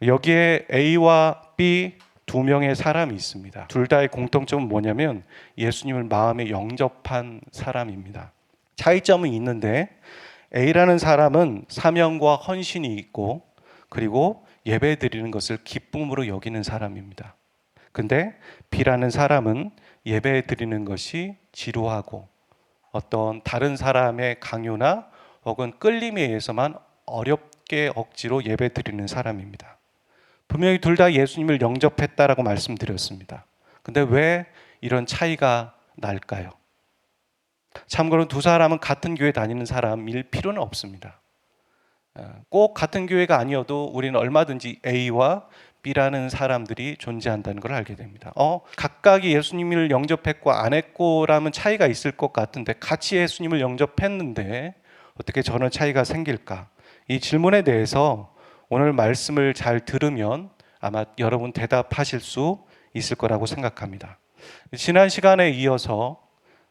여기에 A와 B 두 명의 사람이 있습니다. 둘 다의 공통점은 뭐냐면 예수님을 마음에 영접한 사람입니다. 차이점은 있는데 A라는 사람은 사명과 헌신이 있고 그리고 예배 드리는 것을 기쁨으로 여기는 사람입니다. 근데 B라는 사람은 예배 드리는 것이 지루하고 어떤 다른 사람의 강요나 혹은 끌림에 의해서만 어렵게 억지로 예배 드리는 사람입니다. 분명히 둘 다 예수님을 영접했다라고 말씀드렸습니다. 근데 왜 이런 차이가 날까요? 참고로 두 사람은 같은 교회 다니는 사람일 필요는 없습니다. 꼭 같은 교회가 아니어도 우리는 얼마든지 A와 B라는 사람들이 존재한다는 걸 알게 됩니다. 각각이 예수님을 영접했고 안 했고라면 차이가 있을 것 같은데 같이 예수님을 영접했는데 어떻게 저런 차이가 생길까? 이 질문에 대해서 오늘 말씀을 잘 들으면 아마 여러분 대답하실 수 있을 거라고 생각합니다. 지난 시간에 이어서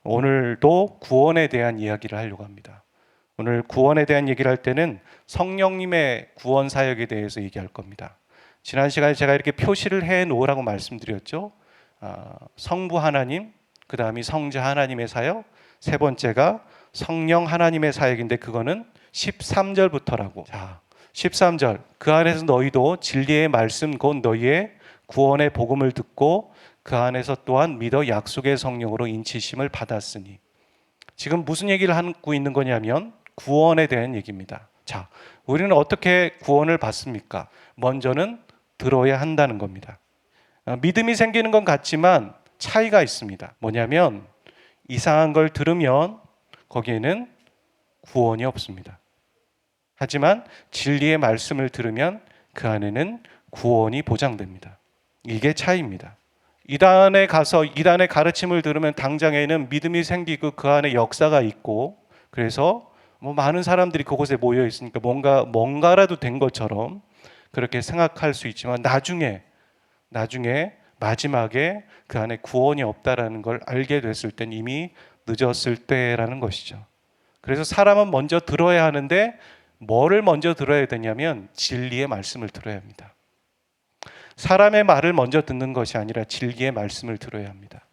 오늘도 구원에 대한 이야기를 하려고 합니다. 오늘 구원에 대한 얘기를 할 때는 성령님의 구원 사역에 대해서 얘기할 겁니다. 지난 시간에 제가 이렇게 표시를 해 놓으라고 말씀드렸죠. 성부 하나님, 그 다음이 성자 하나님의 사역, 세 번째가 성령 하나님의 사역인데 그거는 13절부터라고. 자, 13절, 그 안에서 너희도 진리의 말씀 곧 너희의 구원의 복음을 듣고 그 안에서 또한 믿어 약속의 성령으로 인치심을 받았으니. 지금 무슨 얘기를 하고 있는 거냐면 구원에 대한 얘기입니다. 자, 우리는 어떻게 구원을 받습니까? 먼저는 들어야 한다는 겁니다. 믿음이 생기는 건 같지만 차이가 있습니다. 뭐냐면 이상한 걸 들으면 거기에는 구원이 없습니다. 하지만 진리의 말씀을 들으면 그 안에는 구원이 보장됩니다. 이게 차이입니다. 이단에 가서 이단의 가르침을 들으면 당장에는 믿음이 생기고 그 안에 역사가 있고 그래서 많은 사람들이 그곳에 모여 있으니까 뭔가라도 된 것처럼 그렇게 생각할 수 있지만 나중에 마지막에 그 안에 구원이 없다라는 걸 알게 됐을 땐 이미 늦었을 때라는 것이죠. 그래서 사람은 먼저 들어야 하는데 뭐를 먼저 들어야 되냐면 진리의 말씀을 들어야 합니다. 사람의 말을 먼저 듣는 것이 아니라 진리의 말씀을 들어야 합니다.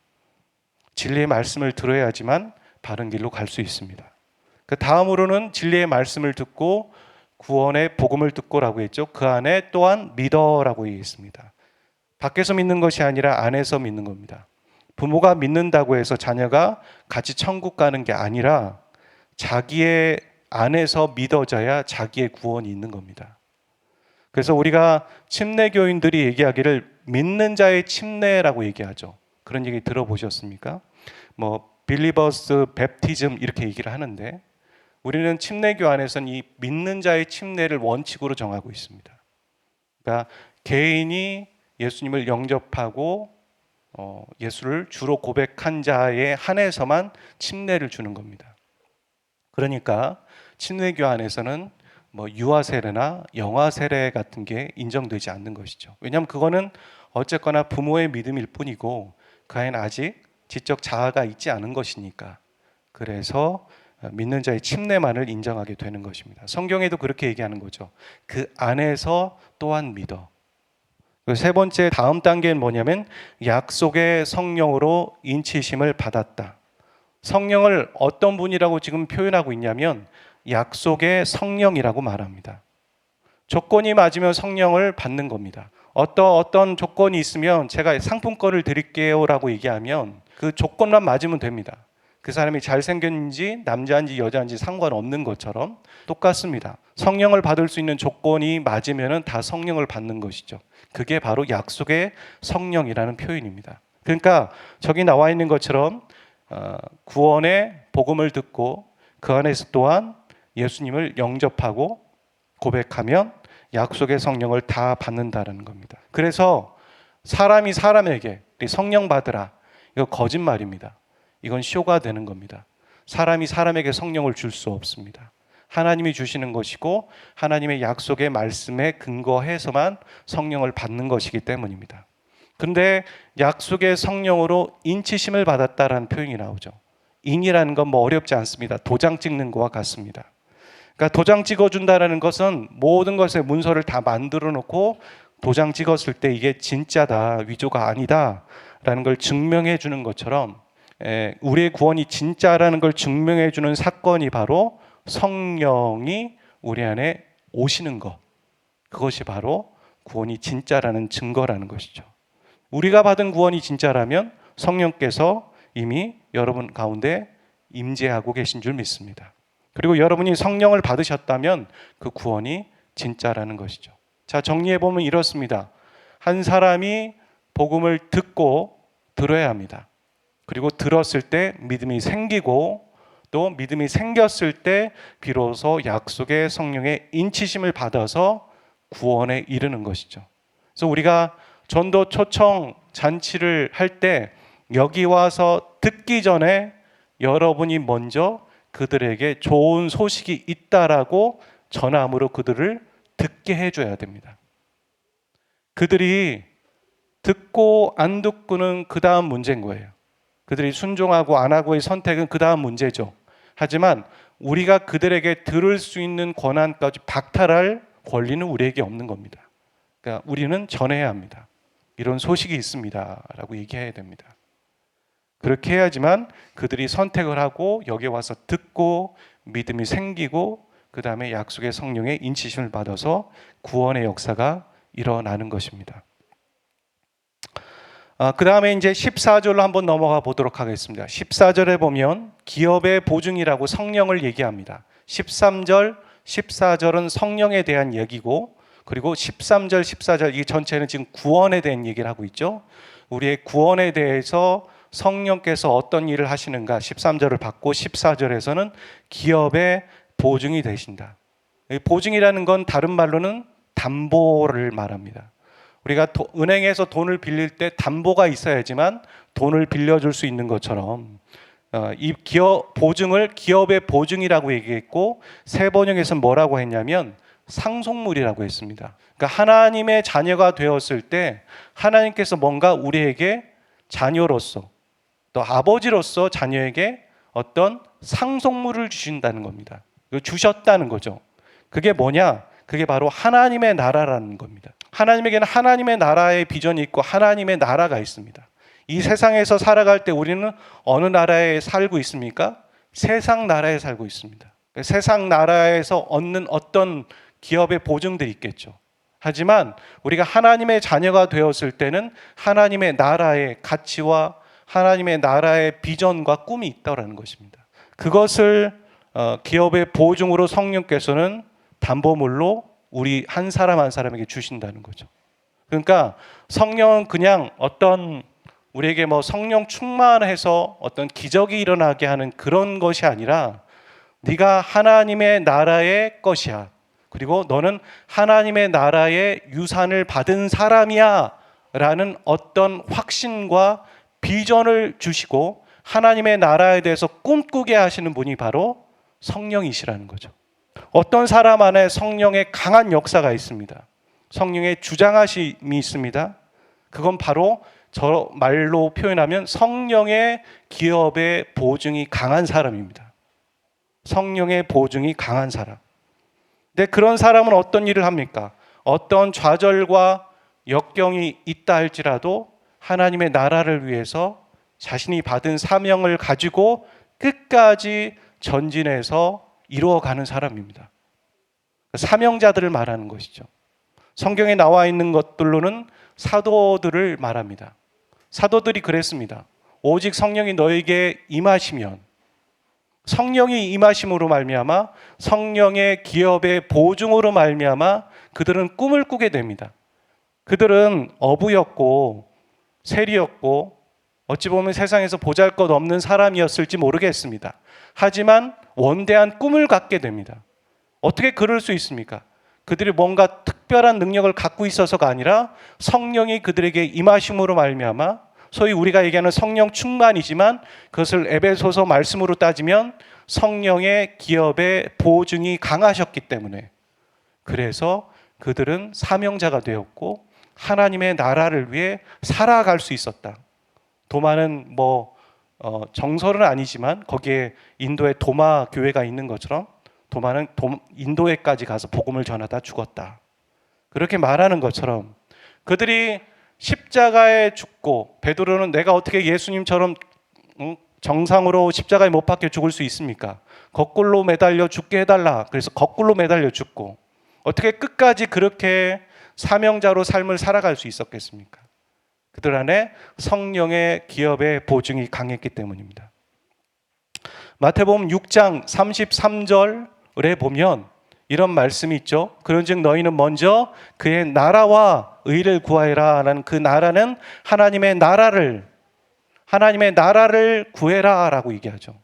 진리의 말씀을 들어야지만 바른 길로 갈 수 있습니다. 그 다음으로는 진리의 말씀을 듣고 구원의 복음을 듣고라고 했죠. 그 안에 또한 믿어라고 얘기했습니다. 밖에서 믿는 것이 아니라 안에서 믿는 겁니다. 부모가 믿는다고 해서 자녀가 같이 천국 가는 게 아니라 자기의 안에서 믿어져야 자기의 구원이 있는 겁니다. 그래서 우리가 침례교인들이 얘기하기를 믿는 자의 침례라고 얘기하죠. 그런 얘기 들어보셨습니까? 빌리버스 베프티즘 이렇게 얘기를 하는데 우리는 침례교 안에서는 이 믿는 자의 침례를 원칙으로 정하고 있습니다. 그러니까 개인이 예수님을 영접하고 예수를 주로 고백한 자에 한해서만 침례를 주는 겁니다. 그러니까 침례교 안에서는 유아 세례나 영아 세례 같은 게 인정되지 않는 것이죠. 왜냐하면 그거는 어쨌거나 부모의 믿음일 뿐이고 그 안에는 아직 지적 자아가 있지 않은 것이니까 그래서 믿는 자의 침례만을 인정하게 되는 것입니다. 성경에도 그렇게 얘기하는 거죠. 그 안에서 또한 믿어. 세 번째 다음 단계는 뭐냐면 약속의 성령으로 인치심을 받았다. 성령을 어떤 분이라고 지금 표현하고 있냐면 약속의 성령이라고 말합니다. 조건이 맞으면 성령을 받는 겁니다. 어떤 조건이 있으면 제가 상품권을 드릴게요 라고 얘기하면 그 조건만 맞으면 됩니다. 그 사람이 잘생겼는지 남자인지 여자인지 상관없는 것처럼 똑같습니다. 성령을 받을 수 있는 조건이 맞으면 다 성령을 받는 것이죠. 그게 바로 약속의 성령이라는 표현입니다. 그러니까 저기 나와 있는 것처럼 구원의 복음을 듣고 그 안에서 또한 예수님을 영접하고 고백하면 약속의 성령을 다 받는다는 겁니다. 그래서 사람이 사람에게 성령 받으라, 이거 거짓말입니다. 이건 쇼가 되는 겁니다. 사람이 사람에게 성령을 줄 수 없습니다. 하나님이 주시는 것이고 하나님의 약속의 말씀에 근거해서만 성령을 받는 것이기 때문입니다. 그런데 약속의 성령으로 인치심을 받았다라는 표현이 나오죠. 인이라는 건 어렵지 않습니다. 도장 찍는 것과 같습니다. 그러니까 도장 찍어준다라는 것은 모든 것의 문서를 다 만들어 놓고 도장 찍었을 때 이게 진짜다, 위조가 아니다라는 걸 증명해 주는 것처럼 우리의 구원이 진짜라는 걸 증명해 주는 사건이 바로 성령이 우리 안에 오시는 것. 그것이 바로 구원이 진짜라는 증거라는 것이죠. 우리가 받은 구원이 진짜라면 성령께서 이미 여러분 가운데 임재하고 계신 줄 믿습니다. 그리고 여러분이 성령을 받으셨다면 그 구원이 진짜라는 것이죠. 자, 정리해 보면 이렇습니다. 한 사람이 복음을 듣고 들어야 합니다. 그리고 들었을 때 믿음이 생기고 또 믿음이 생겼을 때 비로소 약속의 성령의 인치심을 받아서 구원에 이르는 것이죠. 그래서 우리가 전도 초청 잔치를 할 때 여기 와서 듣기 전에 여러분이 먼저 그들에게 좋은 소식이 있다라고 전함으로 그들을 듣게 해줘야 됩니다. 그들이 듣고 안 듣고는 그 다음 문제인 거예요. 그들이 순종하고 안 하고의 선택은 그 다음 문제죠. 하지만 우리가 그들에게 들을 수 있는 권한까지 박탈할 권리는 우리에게 없는 겁니다. 그러니까 우리는 전해야 합니다. 이런 소식이 있습니다 라고 얘기해야 됩니다. 그렇게 해야지만 그들이 선택을 하고 여기 와서 듣고 믿음이 생기고 그 다음에 약속의 성령의 인치심을 받아서 구원의 역사가 일어나는 것입니다. 그 다음에 이제 14절로 한번 넘어가 보도록 하겠습니다. 14절에 보면 기업의 보증이라고 성령을 얘기합니다. 13절, 14절은 성령에 대한 얘기고 그리고 13절, 14절 이 전체는 지금 구원에 대한 얘기를 하고 있죠. 우리의 구원에 대해서 성령께서 어떤 일을 하시는가 13절을 받고 14절에서는 기업의 보증이 되신다. 보증이라는 건 다른 말로는 담보를 말합니다. 우리가 은행에서 돈을 빌릴 때 담보가 있어야지만 돈을 빌려줄 수 있는 것처럼 이 기업 보증을 기업의 보증이라고 얘기했고 새 번역에서는 뭐라고 했냐면 상속물이라고 했습니다. 그러니까 하나님의 자녀가 되었을 때 하나님께서 뭔가 우리에게 자녀로서 또 아버지로서 자녀에게 어떤 상속물을 주신다는 겁니다. 주셨다는 거죠. 그게 뭐냐? 그게 바로 하나님의 나라라는 겁니다. 하나님에게는 하나님의 나라의 비전이 있고 하나님의 나라가 있습니다. 이 세상에서 살아갈 때 우리는 어느 나라에 살고 있습니까? 세상 나라에 살고 있습니다. 세상 나라에서 얻는 어떤 기업의 보증들이 있겠죠. 하지만 우리가 하나님의 자녀가 되었을 때는 하나님의 나라의 가치와 하나님의 나라의 비전과 꿈이 있다는 것입니다. 그것을 기업의 보증으로 성령께서는 담보물로 우리 한 사람 한 사람에게 주신다는 거죠. 그러니까 성령은 그냥 어떤 우리에게 뭐 성령 충만해서 어떤 기적이 일어나게 하는 그런 것이 아니라 네가 하나님의 나라의 것이야. 그리고 너는 하나님의 나라의 유산을 받은 사람이야 라는 어떤 확신과 비전을 주시고 하나님의 나라에 대해서 꿈꾸게 하시는 분이 바로 성령이시라는 거죠. 어떤 사람 안에 성령의 강한 역사가 있습니다. 성령의 주장하심이 있습니다. 그건 바로 저 말로 표현하면 성령의 기업의 보증이 강한 사람입니다. 성령의 보증이 강한 사람. 근데 그런 사람은 어떤 일을 합니까? 어떤 좌절과 역경이 있다 할지라도 하나님의 나라를 위해서 자신이 받은 사명을 가지고 끝까지 전진해서 이루어가는 사람입니다. 사명자들을 말하는 것이죠. 성경에 나와 있는 것들로는 사도들을 말합니다. 사도들이 그랬습니다. 오직 성령이 너에게 임하시면 성령이 임하심으로 말미암아 성령의 기업의 보증으로 말미암아 그들은 꿈을 꾸게 됩니다. 그들은 어부였고 세리였고 어찌 보면 세상에서 보잘것없는 사람이었을지 모르겠습니다. 하지만 원대한 꿈을 갖게 됩니다. 어떻게 그럴 수 있습니까? 그들이 뭔가 특별한 능력을 갖고 있어서가 아니라 성령이 그들에게 임하심으로 말미암아 소위 우리가 얘기하는 성령 충만이지만 그것을 에베소서 말씀으로 따지면 성령의 기업의 보증이 강하셨기 때문에 그래서 그들은 사명자가 되었고 하나님의 나라를 위해 살아갈 수 있었다. 도마는 정설은 아니지만 거기에 인도에 도마 교회가 있는 것처럼 도마는 인도에까지 가서 복음을 전하다 죽었다. 그렇게 말하는 것처럼 그들이 십자가에 죽고, 베드로는 내가 어떻게 예수님처럼 정상으로 십자가에 못 박혀 죽을 수 있습니까? 거꾸로 매달려 죽게 해달라. 그래서 거꾸로 매달려 죽고, 어떻게 끝까지 그렇게 사명자로 삶을 살아갈 수 있었겠습니까? 그들 안에 성령의 기업의 보증이 강했기 때문입니다. 마태복음 6장 33절에 보면 이런 말씀이 있죠. 그런즉 너희는 먼저 그의 나라와 의를 구하여라 라는, 그 나라는 하나님의 나라를 구해라 라고 얘기하죠.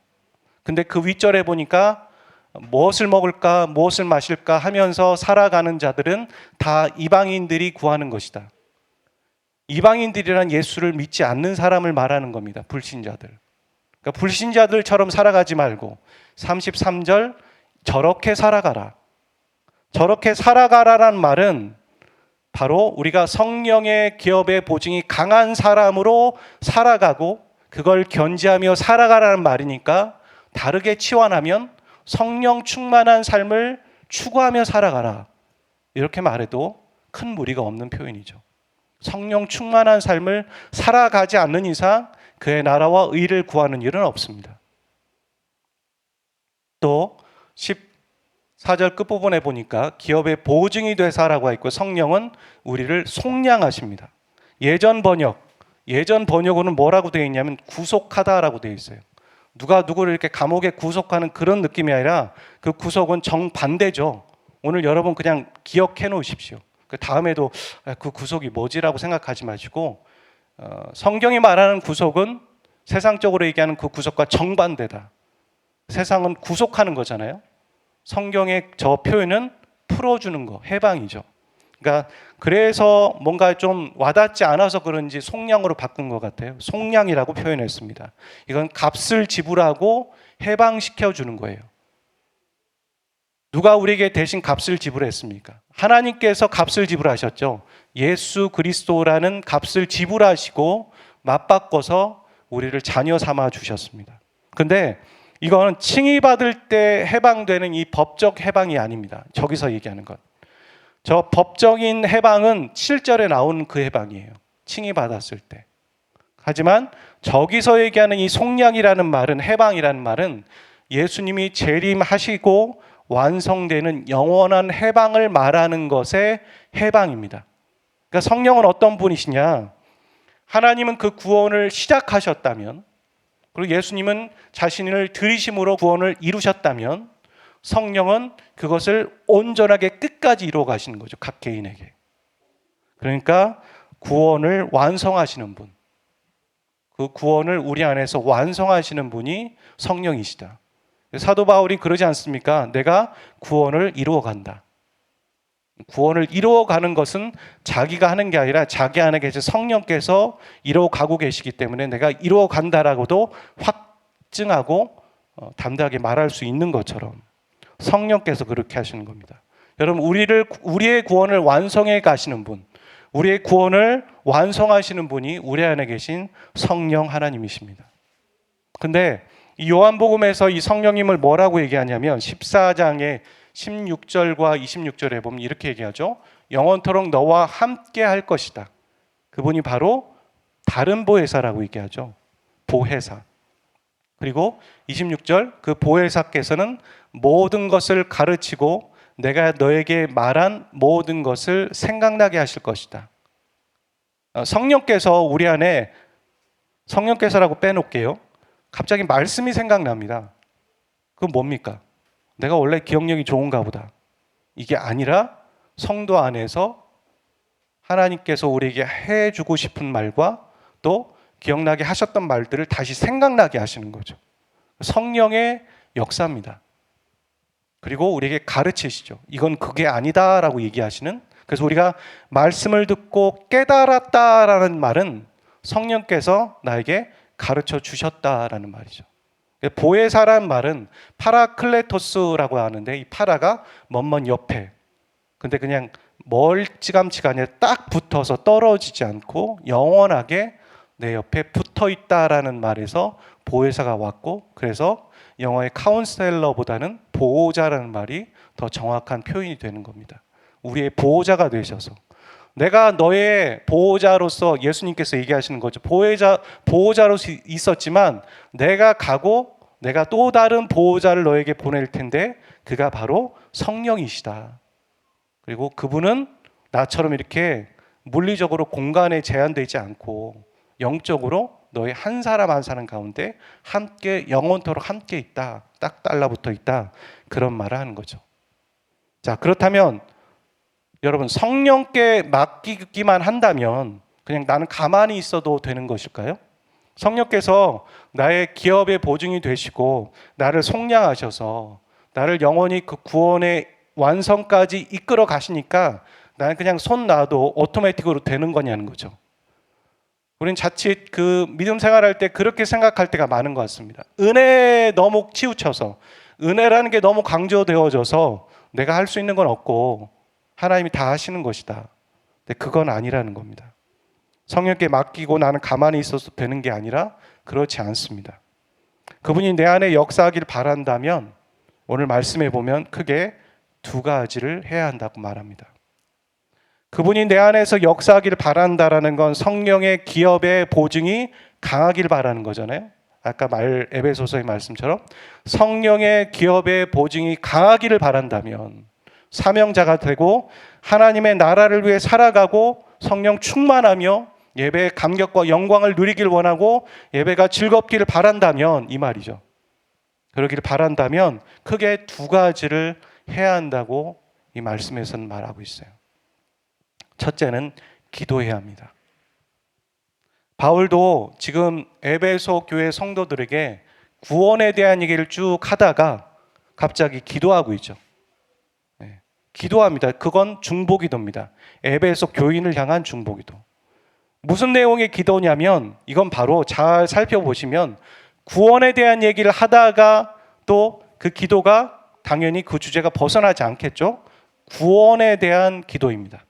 근데 그 윗절에 보니까 무엇을 먹을까 무엇을 마실까 하면서 살아가는 자들은 다 이방인들이 구하는 것이다. 이방인들이란 예수를 믿지 않는 사람을 말하는 겁니다. 불신자들. 그러니까 불신자들처럼 살아가지 말고 33절 저렇게 살아가라. 저렇게 살아가라란 말은 바로 우리가 성령의 기업의 보증이 강한 사람으로 살아가고 그걸 견지하며 살아가라는 말이니까, 다르게 치환하면 성령 충만한 삶을 추구하며 살아가라, 이렇게 말해도 큰 무리가 없는 표현이죠. 성령 충만한 삶을 살아가지 않는 이상 그의 나라와 의를 구하는 일은 없습니다. 또 14절 끝부분에 보니까 기업의 보증이 되사라고 있고, 성령은 우리를 속량하십니다. 예전 번역으로는 뭐라고 되어 있냐면 구속하다라고 되어 있어요. 누가 누구를 이렇게 감옥에 구속하는 그런 느낌이 아니라 그 구속은 정반대죠. 오늘 여러분 그냥 기억해 놓으십시오. 그 다음에도 그 구속이 뭐지라고 생각하지 마시고, 성경이 말하는 구속은 세상적으로 얘기하는 그 구속과 정반대다. 세상은 구속하는 거잖아요. 성경의 저 표현은 풀어주는 거, 해방이죠. 그러니까 그래서 뭔가 좀 와닿지 않아서 그런지 속량으로 바꾼 것 같아요. 속량이라고 표현했습니다. 이건 값을 지불하고 해방시켜 주는 거예요. 누가 우리에게 대신 값을 지불했습니까? 하나님께서 값을 지불하셨죠. 예수 그리스도라는 값을 지불하시고 맞바꿔서 우리를 자녀 삼아 주셨습니다. 근데 이거는 칭의받을 때 해방되는 이 법적 해방이 아닙니다. 저기서 얘기하는 것. 저 법적인 해방은 7절에 나오는 그 해방이에요. 칭의받았을 때. 하지만 저기서 얘기하는 이 속량이라는 말은, 해방이라는 말은 예수님이 재림하시고 완성되는 영원한 해방을 말하는 것의 해방입니다. 그러니까 성령은 어떤 분이시냐? 하나님은 그 구원을 시작하셨다면, 그리고 예수님은 자신을 들이심으로 구원을 이루셨다면, 성령은 그것을 온전하게 끝까지 이루어 가시는 거죠. 각 개인에게. 그러니까 구원을 완성하시는 분, 그 구원을 우리 안에서 완성하시는 분이 성령이시다. 사도 바울이 그러지 않습니까? 내가 구원을 이루어 간다. 구원을 이루어 가는 것은 자기가 하는 게 아니라 자기 안에 계신 성령께서 이루어 가고 계시기 때문에 내가 이루어 간다라고도 확증하고 담대하게 말할 수 있는 것처럼 성령께서 그렇게 하시는 겁니다. 여러분, 우리의 구원을 완성해 가시는 분, 우리의 구원을 완성하시는 분이 우리 안에 계신 성령 하나님이십니다. 근데 이 요한복음에서 이 성령님을 뭐라고 얘기하냐면 14장의 16절과 26절에 보면 이렇게 얘기하죠. 영원토록 너와 함께 할 것이다. 그분이 바로 다른 보혜사라고 얘기하죠. 보혜사. 그리고 26절, 그 보혜사께서는 모든 것을 가르치고 내가 너에게 말한 모든 것을 생각나게 하실 것이다. 성령께서 우리 안에, 성령께서라고 빼놓을게요. 갑자기 말씀이 생각납니다. 그건 뭡니까? 내가 원래 기억력이 좋은가 보다. 이게 아니라 성도 안에서 하나님께서 우리에게 해주고 싶은 말과 또 기억나게 하셨던 말들을 다시 생각나게 하시는 거죠. 성령의 역사입니다. 그리고 우리에게 가르치시죠. 이건 그게 아니다라고 얘기하시는. 그래서 우리가 말씀을 듣고 깨달았다라는 말은 성령께서 나에게 가르쳐 주셨다라는 말이죠. 보혜사라는 말은 파라클레토스라고 하는데, 이 파라가 먼 옆에, 근데 그냥 멀찌감치가 아니라 딱 붙어서 떨어지지 않고 영원하게 내 옆에 붙어 있다라는 말에서 보혜사가 왔고, 그래서 영어의 카운셀러보다는 보호자라는 말이 더 정확한 표현이 되는 겁니다. 우리의 보호자가 되셔서 내가 너의 보호자로서 예수님께서 얘기하시는 거죠. 보호자로서 있었지만 내가 가고 내가 또 다른 보호자를 너에게 보낼 텐데 그가 바로 성령이시다. 그리고 그분은 나처럼 이렇게 물리적으로 공간에 제한되어 있지 않고 영적으로 너희 한 사람 한 사람 가운데 함께 영원토록 함께 있다. 딱 달라붙어 있다. 그런 말을 하는 거죠. 자, 그렇다면 여러분 성령께 맡기기만 한다면 그냥 나는 가만히 있어도 되는 것일까요? 성령께서 나의 기업의 보증이 되시고 나를 속량하셔서 나를 영원히 그 구원의 완성까지 이끌어 가시니까 나는 그냥 손 놔도 오토매틱으로 되는 거냐는 거죠. 우린 자칫 그 믿음 생활할 때 그렇게 생각할 때가 많은 것 같습니다. 은혜에 너무 치우쳐서 은혜라는 게 너무 강조되어져서 내가 할 수 있는 건 없고 하나님이 다 하시는 것이다. 근데 그건 아니라는 겁니다. 성령께 맡기고 나는 가만히 있어도 되는 게 아니라 그렇지 않습니다. 그분이 내 안에 역사하길 바란다면 오늘 말씀해 보면 크게 두 가지를 해야 한다고 말합니다. 그분이 내 안에서 역사하길 바란다라는 건 성령의 기업의 보증이 강하길 바라는 거잖아요. 아까 에베소서의 말씀처럼 성령의 기업의 보증이 강하기를 바란다면 사명자가 되고 하나님의 나라를 위해 살아가고 성령 충만하며 예배의 감격과 영광을 누리길 원하고 예배가 즐겁기를 바란다면 이 말이죠. 그러기를 바란다면 크게 두 가지를 해야 한다고 이 말씀에서는 말하고 있어요. 첫째는 기도해야 합니다. 바울도 지금 에베소 교회 성도들에게 구원에 대한 얘기를 쭉 하다가 갑자기 기도하고 있죠. 기도합니다. 그건 중보기도입니다. 에베소 교인을 향한 중보기도. 무슨 내용의 기도냐면 이건 바로 잘 살펴보시면 구원에 대한 얘기를 하다가 또 그 기도가 당연히 그 주제가 벗어나지 않겠죠. 구원에 대한 기도입니다.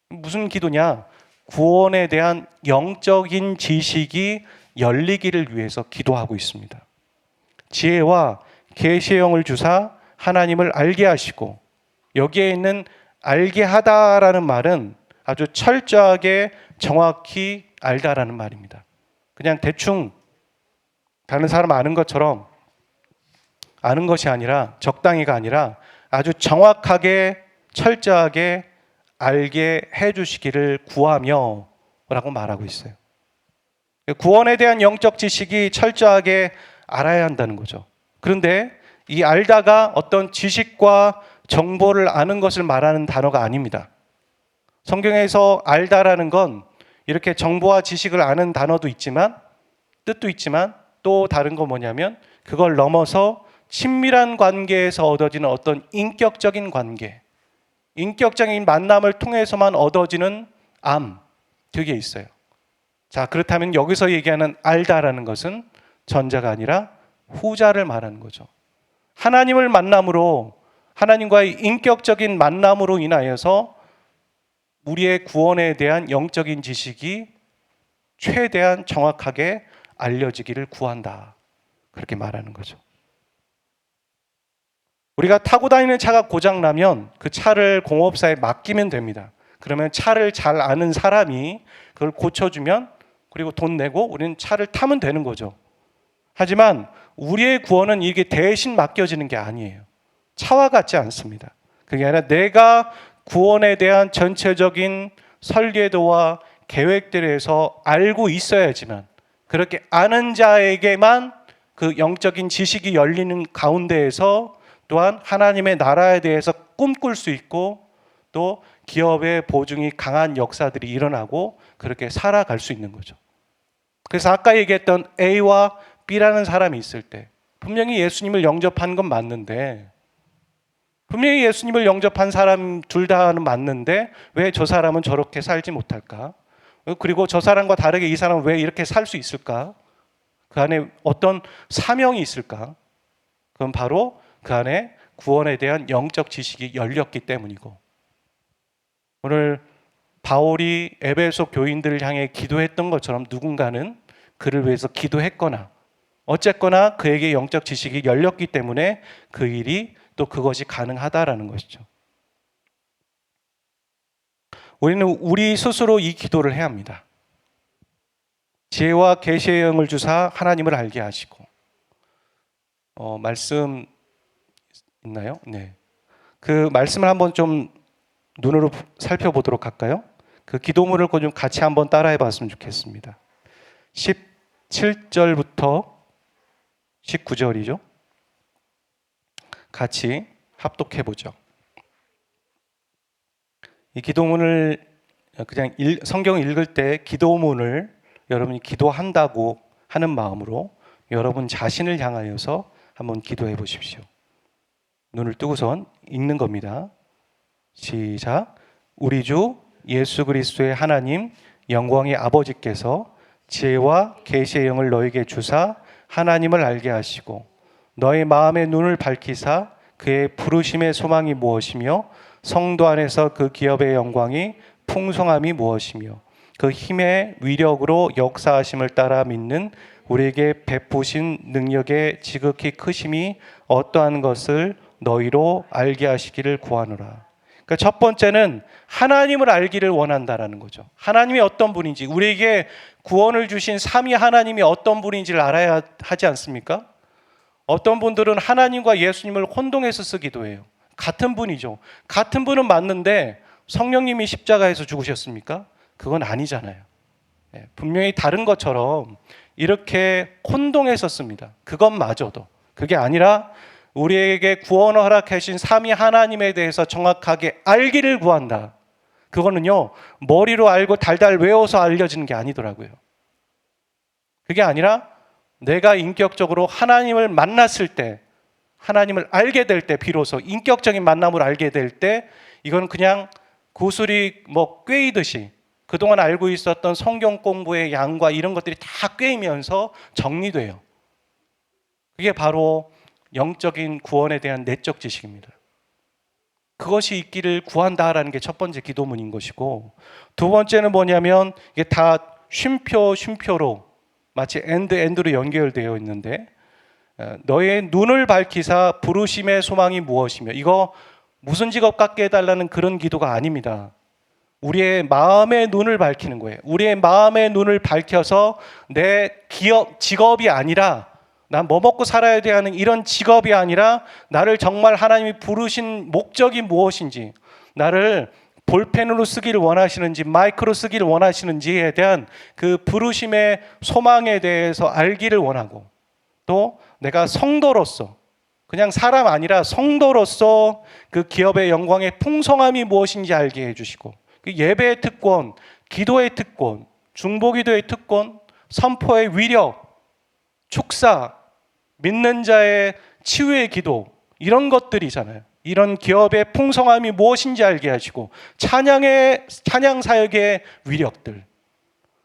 무슨 기도냐? 구원에 대한 영적인 지식이 열리기를 위해서 기도하고 있습니다. 지혜와 계시의 영을 주사 하나님을 알게 하시고 여기에 있는 알게 하다라는 말은 아주 철저하게 정확히 알다라는 말입니다. 그냥 대충 다른 사람 아는 것처럼 아는 것이 아니라 적당히가 아니라 아주 정확하게 철저하게 알게 해주시기를 구하며 라고 말하고 있어요. 구원에 대한 영적 지식이 철저하게 알아야 한다는 거죠. 그런데 이 알다가 어떤 지식과 정보를 아는 것을 말하는 단어가 아닙니다. 성경에서 알다라는 건 이렇게 정보와 지식을 아는 단어도 있지만 뜻도 있지만 또 다른 건 뭐냐면 그걸 넘어서 친밀한 관계에서 얻어지는 어떤 인격적인 관계, 인격적인 만남을 통해서만 얻어지는 그게 있어요. 자, 그렇다면 여기서 얘기하는 알다라는 것은 전자가 아니라 후자를 말하는 거죠. 하나님을 만남으로 하나님과의 인격적인 만남으로 인하여서 우리의 구원에 대한 영적인 지식이 최대한 정확하게 알려지기를 구한다. 그렇게 말하는 거죠. 우리가 타고 다니는 차가 고장나면 그 차를 공업사에 맡기면 됩니다. 그러면 차를 잘 아는 사람이 그걸 고쳐주면 그리고 돈 내고 우리는 차를 타면 되는 거죠. 하지만 우리의 구원은 이게 대신 맡겨지는 게 아니에요. 차와 같지 않습니다. 그게 아니라 내가 구원에 대한 전체적인 설계도와 계획들에서 알고 있어야지만 그렇게 아는 자에게만 그 영적인 지식이 열리는 가운데에서 또한 하나님의 나라에 대해서 꿈꿀 수 있고 또 기업의 보증이 강한 역사들이 일어나고 그렇게 살아갈 수 있는 거죠. 그래서 아까 얘기했던 A와 B라는 사람이 있을 때 분명히 예수님을 영접한 건 맞는데 분명히 예수님을 영접한 사람 둘 다는 맞는데 왜 저 사람은 저렇게 살지 못할까? 그리고 저 사람과 다르게 이 사람은 왜 이렇게 살 수 있을까? 그 안에 어떤 사명이 있을까? 그건 바로 그 안에 구원에 대한 영적 지식이 열렸기 때문이고 오늘 바울이 에베소 교인들을 향해 기도했던 것처럼 누군가는 그를 위해서 기도했거나 어쨌거나 그에게 영적 지식이 열렸기 때문에 그 일이 또 그것이 가능하다라는 것이죠. 우리는 우리 스스로 이 기도를 해야 합니다. 지혜와 계시의 영을 주사 하나님을 알게 하시고. 말씀 있나요? 네. 그 말씀을 한번 좀 눈으로 살펴보도록 할까요? 그 기도문을 좀 같이 한번 따라해 봤으면 좋겠습니다. 17절부터 19절이죠. 같이 합독해 보죠. 이 기도문을 그냥 성경 읽을 때 기도문을 여러분이 기도한다고 하는 마음으로 여러분 자신을 향하여서 한번 기도해 보십시오. 눈을 뜨고선 읽는 겁니다. 시작. 우리 주 예수 그리스도의 하나님 영광의 아버지께서 지혜와 계시의 영을 너에게 주사 하나님을 알게 하시고 너의 마음의 눈을 밝히사 그의 부르심의 소망이 무엇이며 성도 안에서 그 기업의 영광이 풍성함이 무엇이며 그 힘의 위력으로 역사하심을 따라 믿는 우리에게 베푸신 능력의 지극히 크심이 어떠한 것을 너희로 알게 하시기를 구하노라. 그러니까 첫 번째는 하나님을 알기를 원한다라는 거죠. 하나님이 어떤 분인지, 우리에게 구원을 주신 삼위 하나님이 어떤 분인지를 알아야 하지 않습니까? 어떤 분들은 하나님과 예수님을 혼동해서 쓰기도 해요. 같은 분이죠. 같은 분은 맞는데 성령님이 십자가에서 죽으셨습니까? 그건 아니잖아요. 분명히 다른 것처럼 이렇게 혼동해서 씁니다. 그것마저도. 그게 아니라 우리에게 구원을 허락하신 삼위 하나님에 대해서 정확하게 알기를 구한다. 그거는요, 머리로 알고 달달 외워서 알려지는 게 아니더라고요. 그게 아니라 내가 인격적으로 하나님을 만났을 때, 하나님을 알게 될 때, 비로소 인격적인 만남을 알게 될 때, 이건 그냥 구슬이 꿰이듯이 그동안 알고 있었던 성경 공부의 양과 이런 것들이 다 꿰이면서 정리돼요. 그게 바로 영적인 구원에 대한 내적 지식입니다. 그것이 있기를 구한다라는 게 첫 번째 기도문인 것이고, 두 번째는 뭐냐면 이게 다 쉼표로 마치 엔드로 연결되어 있는데, 너의 눈을 밝히사 부르심의 소망이 무엇이며, 이거 무슨 직업 갖게 해달라는 그런 기도가 아닙니다. 우리의 마음의 눈을 밝히는 거예요. 우리의 마음의 눈을 밝혀서 내 직업이 아니라, 난 뭐 먹고 살아야 돼 하는 이런 직업이 아니라 나를 정말 하나님이 부르신 목적이 무엇인지, 나를 볼펜으로 쓰기를 원하시는지 마이크로 쓰기를 원하시는지에 대한 그 부르심의 소망에 대해서 알기를 원하고, 또 내가 성도로서, 그냥 사람 아니라 성도로서 그 기업의 영광의 풍성함이 무엇인지 알게 해주시고, 그 예배의 특권, 기도의 특권, 중보기도의 특권, 선포의 위력, 축사, 믿는 자의 치유의 기도, 이런 것들이잖아요. 이런 기업의 풍성함이 무엇인지 알게 하시고, 찬양 사역의 위력들,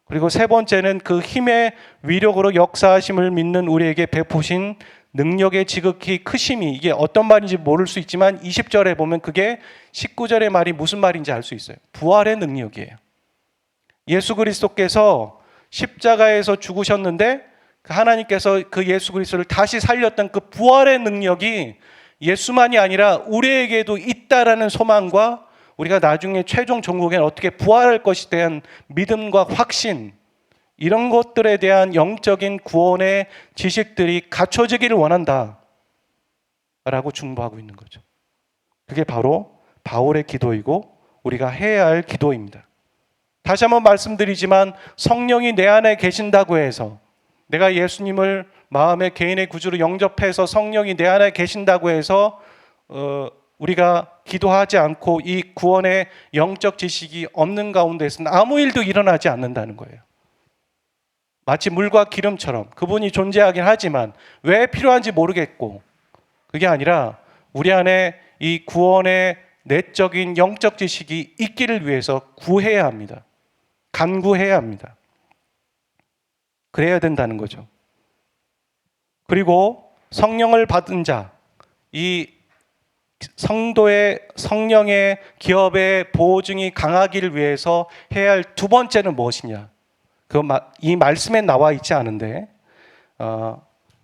그리고 세 번째는 그 힘의 위력으로 역사하심을 믿는 우리에게 베푸신 능력의 지극히 크심이, 이게 어떤 말인지 모를 수 있지만 20절에 보면 그게 19절의 말이 무슨 말인지 알 수 있어요. 부활의 능력이에요. 예수 그리스도께서 십자가에서 죽으셨는데 하나님께서 그 예수 그리스도를 다시 살렸던 그 부활의 능력이 예수만이 아니라 우리에게도 있다라는 소망과, 우리가 나중에 최종 종국에는 어떻게 부활할 것에 대한 믿음과 확신, 이런 것들에 대한 영적인 구원의 지식들이 갖춰지기를 원한다 라고 중보하고 있는 거죠. 그게 바로 바울의 기도이고 우리가 해야 할 기도입니다. 다시 한번 말씀드리지만, 성령이 내 안에 계신다고 해서, 내가 예수님을 마음의 개인의 구주로 영접해서 성령이 내 안에 계신다고 해서 우리가 기도하지 않고 이 구원의 영적 지식이 없는 가운데서는 아무 일도 일어나지 않는다는 거예요. 마치 물과 기름처럼 그분이 존재하긴 하지만 왜 필요한지 모르겠고, 그게 아니라 우리 안에 이 구원의 내적인 영적 지식이 있기를 위해서 구해야 합니다. 간구해야 합니다. 그래야 된다는 거죠. 그리고 성령을 받은 자, 이 성도의 성령의 기업의 보증이 강하기를 위해서 해야 할 두 번째는 무엇이냐? 이 말씀에 나와 있지 않은데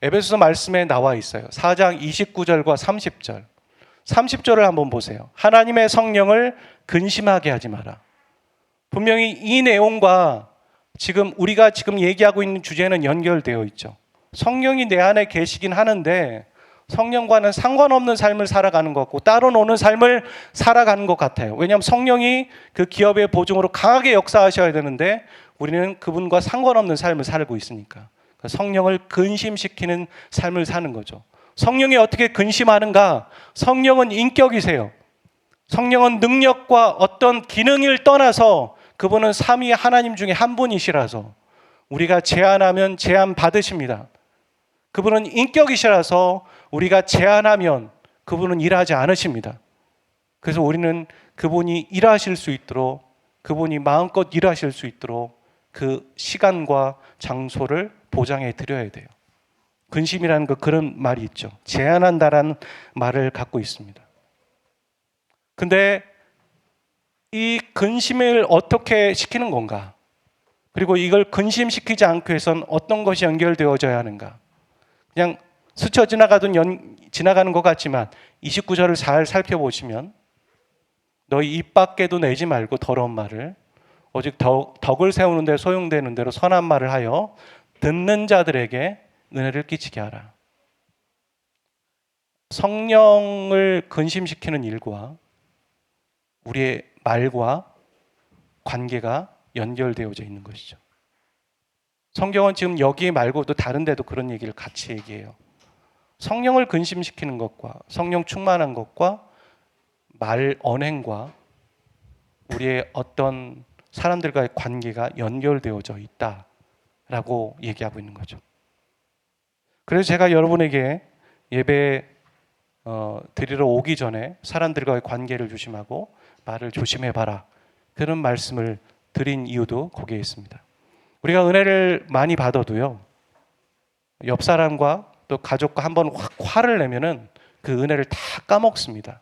에베소서 말씀에 나와 있어요. 4장 29절과 30절. 30절을 한번 보세요. 하나님의 성령을 근심하게 하지 마라. 분명히 이 내용과 지금 우리가 지금 얘기하고 있는 주제는 연결되어 있죠. 성령이 내 안에 계시긴 하는데 성령과는 상관없는 삶을 살아가는 것 같고 따로 노는 삶을 살아가는 것 같아요. 왜냐하면 성령이 그 기업의 보증으로 강하게 역사하셔야 되는데 우리는 그분과 상관없는 삶을 살고 있으니까 성령을 근심시키는 삶을 사는 거죠. 성령이 어떻게 근심하는가? 성령은 인격이세요. 성령은 능력과 어떤 기능을 떠나서 그분은 삼위 하나님 중에 한 분이시라서 우리가 제안하면 제안 받으십니다. 그분은 인격이시라서 우리가 제안하면 그분은 일하지 않으십니다. 그래서 우리는 그분이 일하실 수 있도록 그분이 마음껏 일하실 수 있도록 그 시간과 장소를 보장해 드려야 돼요. 근심이라는 거 그런 말이 있죠. 제안한다라는 말을 갖고 있습니다. 근데 이 근심을 어떻게 시키는 건가? 그리고 이걸 근심시키지 않기 위해서는 어떤 것이 연결되어져야 하는가? 그냥 스쳐 지나가는 것 같지만 29절을 잘 살펴보시면 너희 입 밖에도 내지 말고 더러운 말을 오직 덕을 세우는 데 소용되는 대로 선한 말을 하여 듣는 자들에게 은혜를 끼치게 하라. 성령을 근심시키는 일과 우리의 말과 관계가 연결되어져 있는 것이죠. 성경은 지금 여기 말고도 다른 데도 그런 얘기를 같이 얘기해요. 성령을 근심시키는 것과 성령 충만한 것과 말 언행과 우리의 어떤 사람들과의 관계가 연결되어져 있다라고 얘기하고 있는 거죠. 그래서 제가 여러분에게 예배 드리러 오기 전에 사람들과의 관계를 조심하고 말을 조심해봐라 그런 말씀을 드린 이유도 거기에 있습니다. 우리가 은혜를 많이 받아도요 옆 사람과 또 가족과 한번 확 화를 내면은 그 은혜를 다 까먹습니다.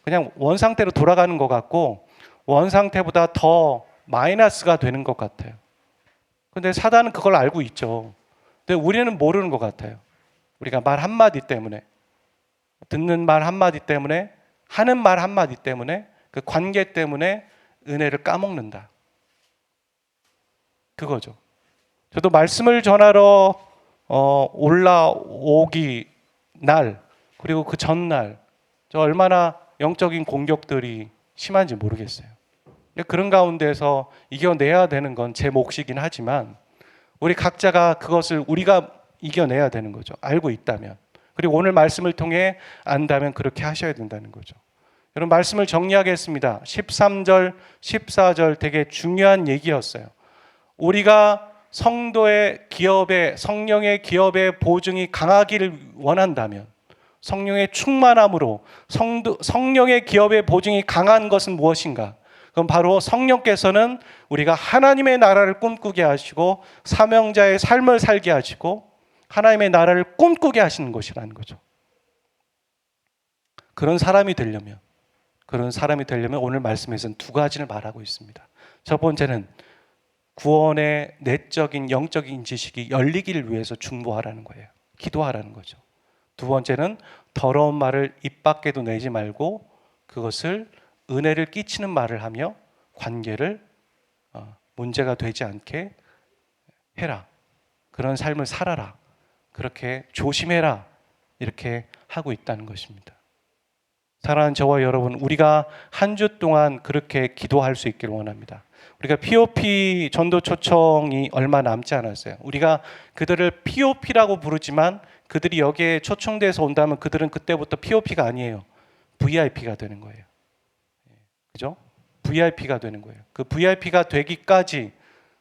그냥 원상태로 돌아가는 것 같고 원상태보다 더 마이너스가 되는 것 같아요. 근데 사단은 그걸 알고 있죠. 근데 우리는 모르는 것 같아요. 우리가 말 한마디 때문에 듣는 말 한마디 때문에 하는 말 한마디 때문에 그 관계 때문에 은혜를 까먹는다. 그거죠. 저도 말씀을 전하러 올라오기 날 그리고 그 전날 저 얼마나 영적인 공격들이 심한지 모르겠어요. 그런 가운데서 이겨내야 되는 건 제 몫이긴 하지만 우리 각자가 그것을 우리가 이겨내야 되는 거죠. 알고 있다면. 그리고 오늘 말씀을 통해 안다면 그렇게 하셔야 된다는 거죠. 여러분 말씀을 정리하겠습니다. 13절, 14절 되게 중요한 얘기였어요. 우리가 성도의 기업에 성령의 기업의 보증이 강하기를 원한다면 성령의 충만함으로 성령의 기업의 보증이 강한 것은 무엇인가? 그럼 바로 성령께서는 우리가 하나님의 나라를 꿈꾸게 하시고 사명자의 삶을 살게 하시고 하나님의 나라를 꿈꾸게 하시는 것이라는 거죠. 그런 사람이 되려면 오늘 말씀에서는 두 가지를 말하고 있습니다. 첫 번째는 구원의 내적인 영적인 지식이 열리기를 위해서 중보하라는 거예요. 기도하라는 거죠. 두 번째는 더러운 말을 입 밖에도 내지 말고 그것을 은혜를 끼치는 말을 하며 관계를 문제가 되지 않게 해라. 그런 삶을 살아라. 그렇게 조심해라. 이렇게 하고 있다는 것입니다. 사랑하는 저와 여러분, 우리가 한 주 동안 그렇게 기도할 수 있기를 원합니다. 우리가 POP 전도 초청이 얼마 남지 않았어요. 우리가 그들을 POP라고 부르지만 그들이 여기에 초청돼서 온다면 그들은 그때부터 POP가 아니에요. VIP가 되는 거예요. 그죠? VIP가 되는 거예요. 그 VIP가 되기까지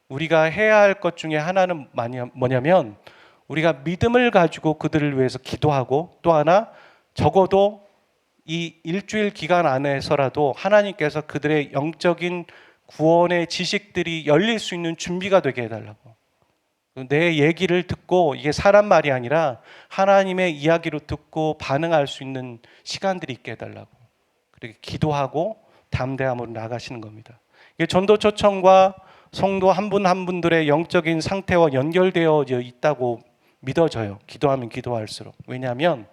우리가 해야 할 것 중에 하나는 뭐냐면 우리가 믿음을 가지고 그들을 위해서 기도하고 또 하나 적어도 이 일주일 기간 안에서라도 하나님께서 그들의 영적인 구원의 지식들이 열릴 수 있는 준비가 되게 해달라고. 내 얘기를 듣고 이게 사람 말이 아니라 하나님의 이야기로 듣고 반응할 수 있는 시간들이 있게 해달라고. 그렇게 기도하고 담대함으로 나가시는 겁니다. 이게 전도 초청과 성도 한 분 한 분들의 영적인 상태와 연결되어 있다고 믿어져요. 기도하면 기도할수록. 왜냐하면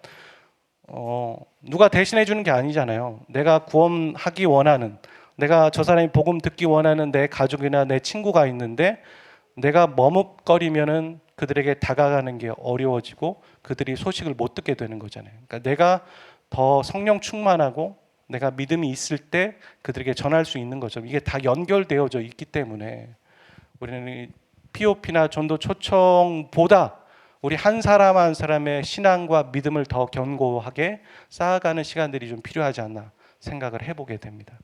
누가 대신해 주는 게 아니잖아요. 내가 구원하기 원하는 내가 저 사람이 복음 듣기 원하는 내 가족이나 내 친구가 있는데 내가 머뭇거리면은 그들에게 다가가는 게 어려워지고 그들이 소식을 못 듣게 되는 거잖아요. 그러니까 내가 더 성령 충만하고 내가 믿음이 있을 때 그들에게 전할 수 있는 거죠. 이게 다 연결되어져 있기 때문에 우리는 POP나 전도 초청보다 우리 한 사람 한 사람의 신앙과 믿음을 더 견고하게 쌓아가는 시간들이 좀 필요하지 않나 생각을 해보게 됩니다.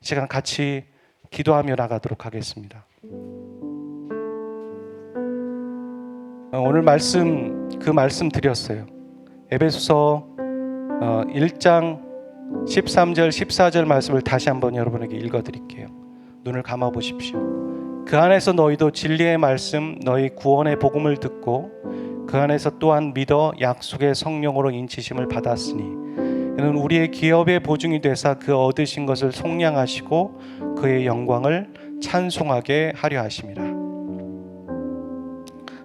이 시간 같이 기도하며 나가도록 하겠습니다. 오늘 그 말씀 드렸어요. 에베소서 1장 13절 14절 말씀을 다시 한번 여러분에게 읽어드릴게요. 눈을 감아 보십시오. 그 안에서 너희도 진리의 말씀 너희 구원의 복음을 듣고 그 안에서 또한 믿어 약속의 성령으로 인치심을 받았으니 이는 우리의 기업의 보증이 되사 그 얻으신 것을 속량하시고 그의 영광을 찬송하게 하려 하심이라.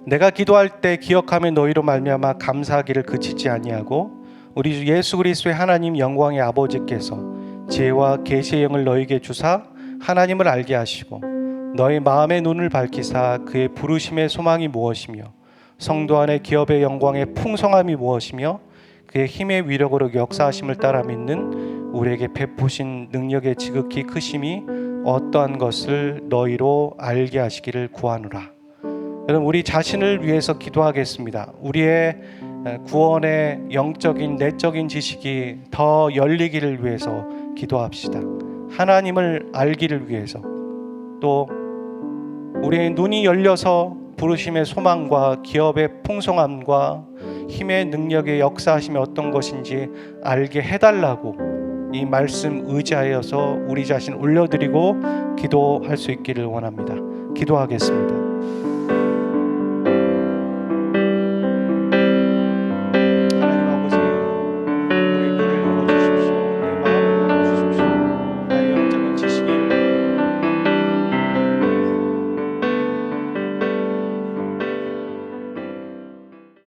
내가 기도할 때 기억하며 너희로 말미암아 감사하기를 그치지 아니하고 우리 주 예수 그리스도의 하나님 영광의 아버지께서 지혜와 계시의 영을 너희에게 주사 하나님을 알게 하시고 너희 마음의 눈을 밝히사 그의 부르심의 소망이 무엇이며 성도 안의 기업의 영광의 풍성함이 무엇이며 그의 힘의 위력으로 역사하심을 따라 믿는 우리에게 베푸신 능력의 지극히 크심이 어떠한 것을 너희로 알게 하시기를 구하노라. 여러분, 우리 자신을 위해서 기도하겠습니다. 우리의 구원의 영적인 내적인 지식이 더 열리기를 위해서 기도합시다. 하나님을 알기를 위해서, 또 우리의 눈이 열려서 부르심의 소망과 기업의 풍성함과 힘의 능력의 역사하심이 어떤 것인지 알게 해달라고 이 말씀 의지하여서 우리 자신 올려드리고 기도할 수 있기를 원합니다. 기도하겠습니다.